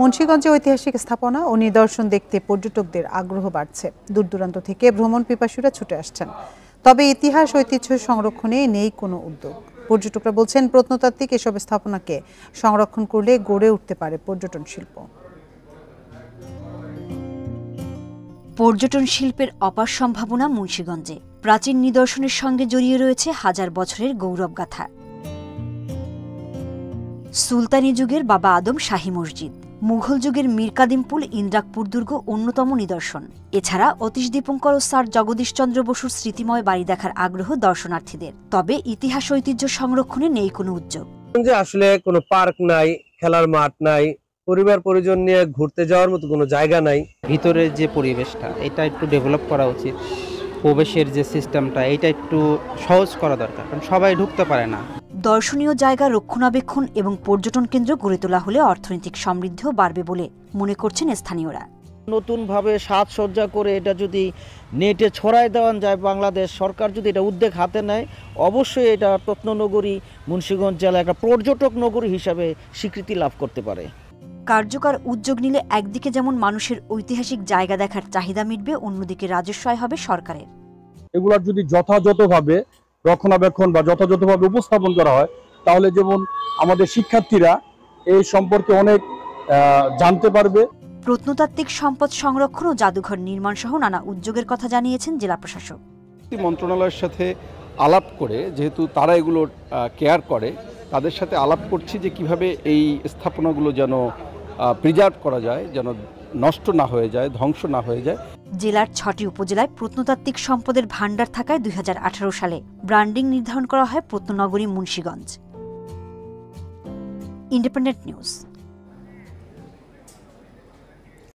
মুন্সিগঞ্জে ঐতিহাসিক স্থাপনা ও নিদর্শন দেখতে পর্যটকদের আগ্রহ বাড়ছে। দূর দূরান্ত থেকে ভ্রমণ পিপাসুরা ছুটে আসছেন। তবে ইতিহাস ঐতিহ্য সংরক্ষণে নেই কোনো উদ্যোগ। পর্যটকরা বলছেন, প্রত্নতাত্ত্বিক এসব স্থাপনাকে সংরক্ষণ করলে গড়ে উঠতে পারে পর্যটন শিল্প। পর্যটন শিল্পের অপার সম্ভাবনা মুন্সিগঞ্জে। প্রাচীন নিদর্শনের সঙ্গে জড়িয়ে রয়েছে হাজার বছরের গৌরবগাথা। সুলতানি যুগের বাবা আদম শাহী মসজিদ, মুঘল যুগের মীর কাদিমপুল ইন্দ্রাকপুর দুর্গ অন্যতম নিদর্শন। এছাড়া অতীশ দীপঙ্কর ও স্যার জগদীশচন্দ্র বসুর স্মৃতিময় বাড়ি দেখার আগ্রহ দর্শনার্থীদের। তবে ইতিহাস ঐতিহ্য সংরক্ষণে নেই কোনো উদ্যোগ। আসলে কোনো পার্ক নাই, খেলার মাঠ নাই, পরিবার পরিজন নিয়ে ঘুরতে যাওয়ার মতো কোনো জায়গা নাই। ভিতরের যে পরিবেশটা এটা একটু ডেভেলপ করা উচিত। প্রবেশের যে সিস্টেমটা এটা একটু সহজ করা দরকার, কারণ সবাই ঢুকতে পারে না। দর্শনীয় জায়গা রক্ষণাবেক্ষণ এবং পর্যটন কেন্দ্র গড়ে তোলা হলে অর্থনৈতিক সমৃদ্ধিও বাড়বে বলে মনে করছেন স্থানীয়রা। নতুনভাবে সাজসজ্জা করে এটা যদি নেটে ছড়ায় দেওয়া যায়, বাংলাদেশ সরকার যদি এটা উদ্যোগ হাতে নেয়, অবশ্যই এটা প্রত্ননগরী মুন্সিগঞ্জ জেলা একটা পর্যটক নগরী হিসাবে স্বীকৃতি লাভ করতে পারে। কার্যকর উদ্যোগ নিলে একদিকে যেমন মানুষের ঐতিহাসিক জায়গা দেখার চাহিদা মিটবে, অন্যদিকে রাজস্ব আয় হবে সরকারের। এগুলার যদি যথাযথভাবে রক্ষণাবেক্ষণ বা যথাযথভাবে উপস্থাপন করা হয়, তাহলে যেমন আমাদের শিক্ষার্থীরা এই সম্পর্কে অনেক জানতে পারবে। প্রত্নতাত্ত্বিক সম্পদ সংরক্ষণ ও জাদুঘর নির্মাণ সহ নানা উদ্যোগের কথা জানিয়েছেন জেলা প্রশাসক। মন্ত্রণালয়ের সাথে আলাপ করে, যেহেতু তারা এগুলো কেয়ার করে, তাদের সাথে আলাপ করছি যে কিভাবে এই স্থাপনাগুলো যেন প্রিজার্ভ করা যায়, যেন নষ্ট না হয়ে যায়, ধ্বংস না হয়ে যায়। জেলার ৬টি উপজেলায় প্রত্নতাত্ত্বিক সম্পদের ভাণ্ডার থাকায় ২০১৮ সালে ব্র্যান্ডিং নির্ধারণ করা হয় প্রত্ননগরী মুন্সিগঞ্জ। Independent news.